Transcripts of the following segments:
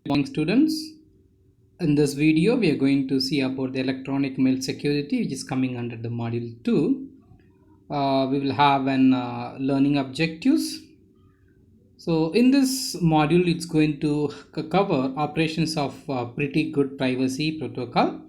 Morning students. In this video we are going to see about the electronic mail security, which is coming under the module 2. We will have an learning objectives. So in this module it's going to cover operations of pretty good privacy protocol,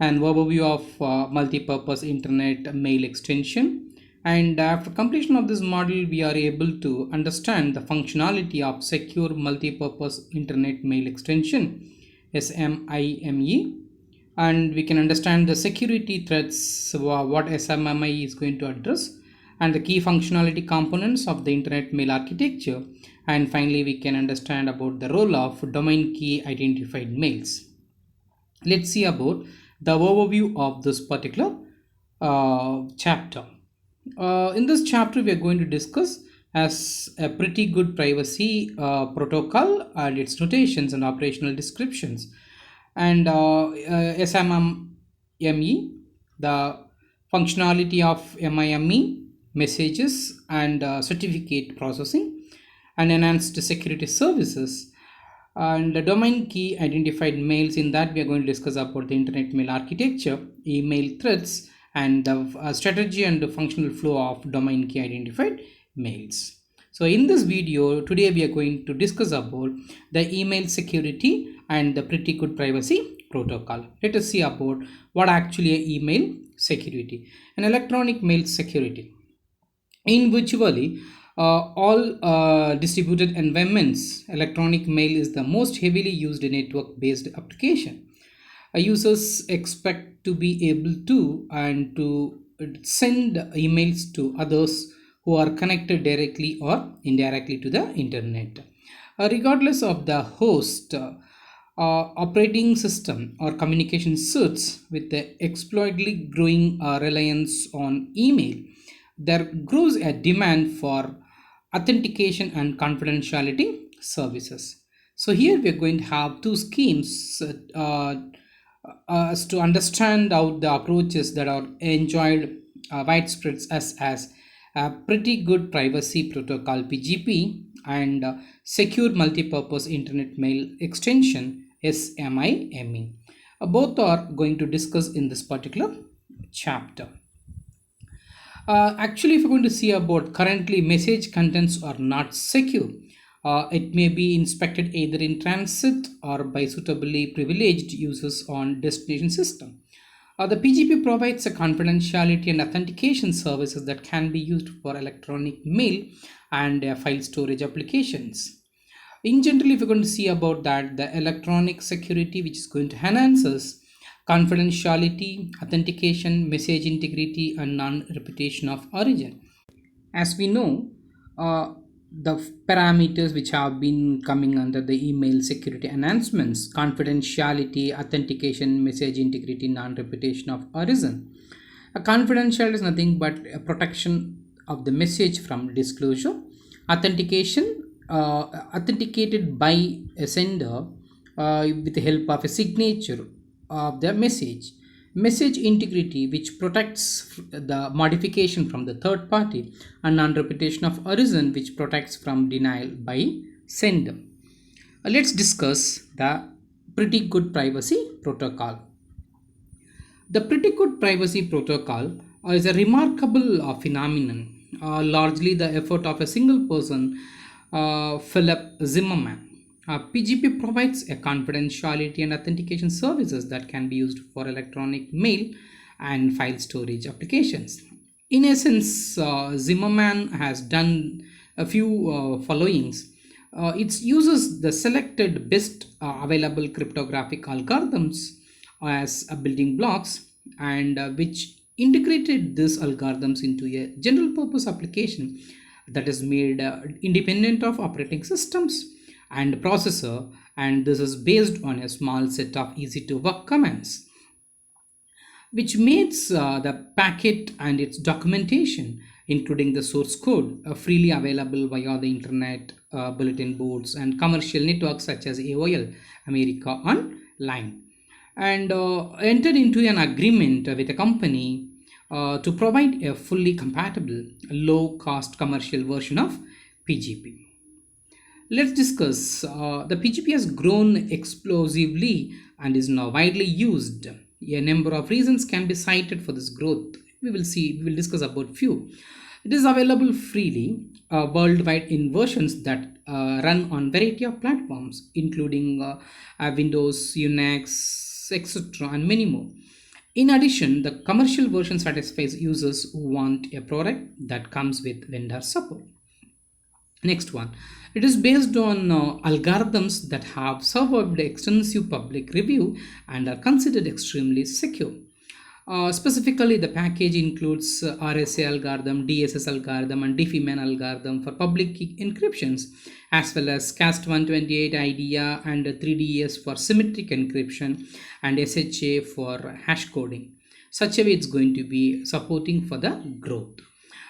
an overview of multi-purpose internet mail extension, and after completion of this module we are able to understand the functionality of secure multi-purpose internet mail extension SMIME, and we can understand the security threats what SMIME is going to address, and the key functionality components of the internet mail architecture, and finally we can understand about the role of domain key identified mails. Let's see about the overview of this particular chapter. In this chapter we are going to discuss as a pretty good privacy protocol and its notations and operational descriptions, and SMME, the functionality of MIME, messages and certificate processing, and enhanced security services, and the domain key identified mails. In that we are going to discuss about the internet mail architecture, email threats, and the strategy and the functional flow of domain key identified mails. So in this video today we are going to discuss about the email security and the pretty good privacy protocol. Let us see about what actually a email security and electronic mail security. In virtually all distributed environments, electronic mail is the most heavily used network-based application. Users expect to be able to send emails to others who are connected directly or indirectly to the internet, regardless of the host, operating system or communication suits. With the exploitedly growing reliance on email, there grows a demand for authentication and confidentiality services. So here we are going to have two schemes as to understand how the approaches that are enjoyed widespread as pretty good privacy protocol PGP and secure multi-purpose internet mail extension SMIME. Both are going to discuss in this particular chapter. Actually, if you're going to see about currently message contents are not secure, it may be inspected either in transit or by suitably privileged users on destination system. The PGP provides a confidentiality and authentication services that can be used for electronic mail and file storage applications. In general, if you're going to see about that, the electronic security, which is going to enhance us confidentiality, authentication, message integrity, and non-repetition of origin. As we know, the parameters which have been coming under the email security enhancements: confidentiality, authentication, message integrity, non-repetition of origin. A confidentiality is nothing but a protection of the message from disclosure. Authentication, authenticated by a sender with the help of a signature of the message integrity, which protects the modification from the third party, and non-repetition of origin, which protects from denial by sender. Let's discuss the pretty good privacy protocol. The pretty good privacy protocol is a remarkable phenomenon, largely the effort of a single person, Philip Zimmermann. PGP provides a confidentiality and authentication services that can be used for electronic mail and file storage applications. In essence, Zimmermann has done a few followings. It uses the selected best available cryptographic algorithms as building blocks, and which integrated these algorithms into a general purpose application that is made independent of operating systems and processor, and this is based on a small set of easy to work commands, which makes the packet and its documentation, including the source code, freely available via the internet, bulletin boards, and commercial networks such as AOL America Online, and entered into an agreement with a company to provide a fully compatible low cost commercial version of PGP. Let's discuss. The PGP has grown explosively and is now widely used. A number of reasons can be cited for this growth. We will discuss about few. It is available freely worldwide in versions that run on variety of platforms, including Windows, Unix, etc., and many more. In addition, the commercial version satisfies users who want a product that comes with vendor support. Next one. It is based on algorithms that have survived extensive public review and are considered extremely secure. Specifically, the package includes RSA algorithm, DSS algorithm, and Diffie-Hellman algorithm for public key encryptions, as well as CAST128 IDEA and 3DES for symmetric encryption and SHA for hash coding. Such a way it's going to be supporting for the growth,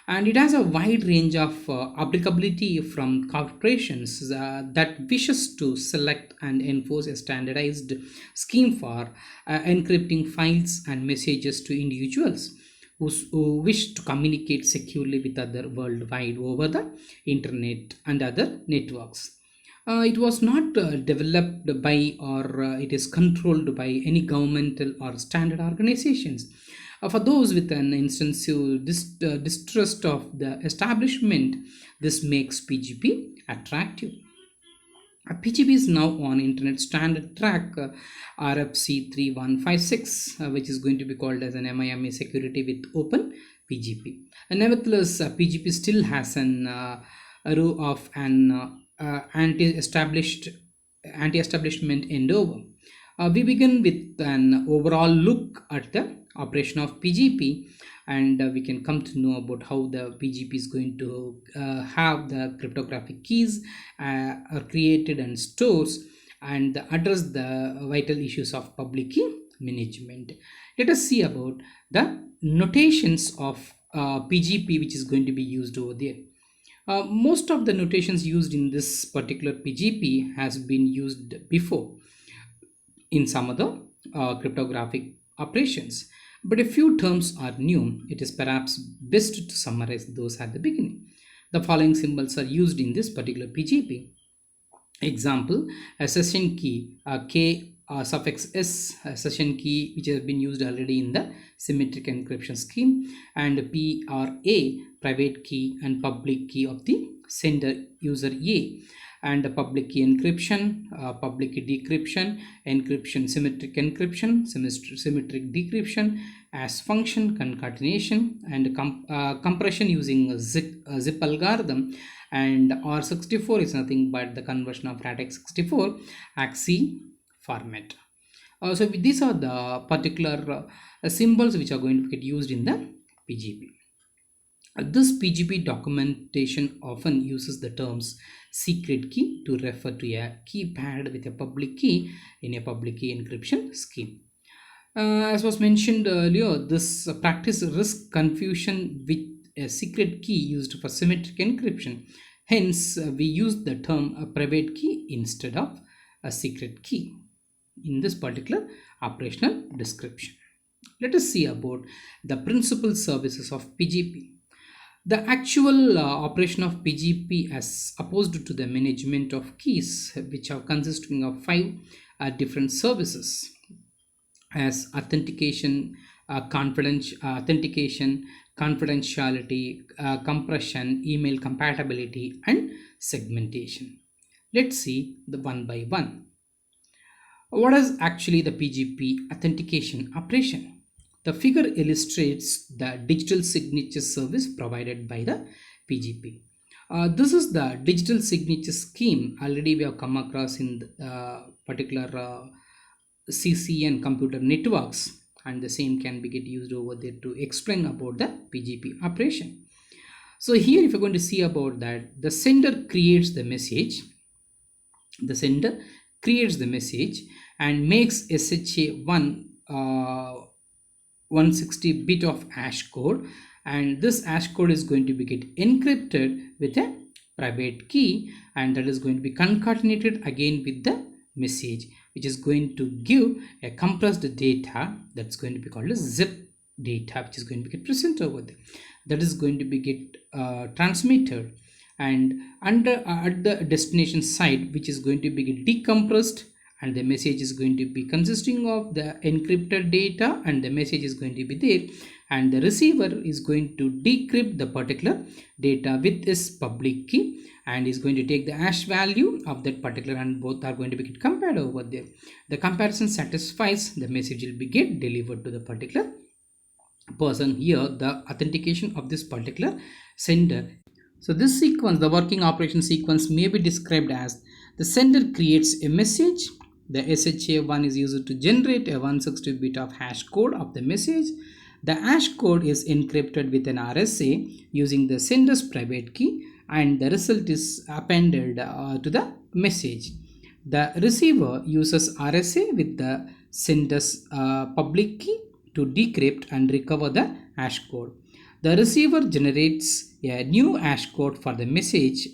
and it has a wide range of applicability from corporations that wishes to select and enforce a standardized scheme for encrypting files and messages to individuals who wish to communicate securely with other worldwide over the internet and other networks. It was not developed by or it is controlled by any governmental or standard organizations. For those with an instinctive distrust of the establishment, this makes PGP attractive. PGP is now on Internet Standard Track RFC 3156, which is going to be called as an MIME security with Open PGP. And nevertheless, PGP still has an row of an anti-establishment endeavor. We begin with an overall look at the operation of PGP, and we can come to know about how the PGP is going to have the cryptographic keys are created and stores, and address the vital issues of public key management. Let us see about the notations of PGP which is going to be used over there. Most of the notations used in this particular PGP has been used before in some other cryptographic operations, but a few terms are new. It is perhaps best to summarize those at the beginning. The following symbols are used in this particular PGP. Example, a session key, K suffix S, a session key which has been used already in the symmetric encryption scheme, and PRA, private key and public key of the sender user A, and public key encryption, public key decryption, encryption, symmetric encryption, symmetric decryption, as function, concatenation, and compression using a zip algorithm. And R64 is nothing but the conversion of RADX64 AXI format. So these are the particular symbols which are going to get used in the PGP. This PGP documentation often uses the terms secret key to refer to a keypad with a public key in a public key encryption scheme. As was mentioned earlier, this practice risks confusion with a secret key used for symmetric encryption. Hence, we use the term a private key instead of a secret key in this particular operational description. Let us see about the principal services of PGP. The actual operation of PGP as opposed to the management of keys, which are consisting of five different services, as authentication, confidentiality, compression, email compatibility, and segmentation. Let's see the one by one. What is actually the PGP authentication operation? The figure illustrates the digital signature service provided by the PGP. This is the digital signature scheme. Already we have come across in the, particular CCN computer networks, and the same can be get used over there to explain about the PGP operation. So here if you're going to see about that, the sender creates the message. The sender creates the message and makes SHA-1 160 bit of hash code, and this hash code is going to be get encrypted with a private key, and that is going to be concatenated again with the message, which is going to give a compressed data that's going to be called as zip data, which is going to be get presented over there. That is going to be get transmitted and at the destination site, which is going to be decompressed, and the message is going to be consisting of the encrypted data, and the message is going to be there, and the receiver is going to decrypt the particular data with its public key, and is going to take the hash value of that particular, and both are going to be compared over there. The comparison satisfies, the message will be get delivered to the particular person. Here the authentication of this particular sender. So this sequence, the working operation sequence, may be described as: the sender creates a message, the SHA-1 is used to generate a 160-bit of hash code of the message. The hash code is encrypted with an RSA using the sender's private key, and the result is appended to the message. The receiver uses RSA with the sender's public key to decrypt and recover the hash code. The receiver generates a new hash code for the message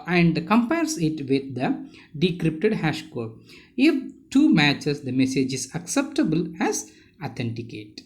and compares it with the decrypted hash code. If two matches, the message is acceptable as authenticate.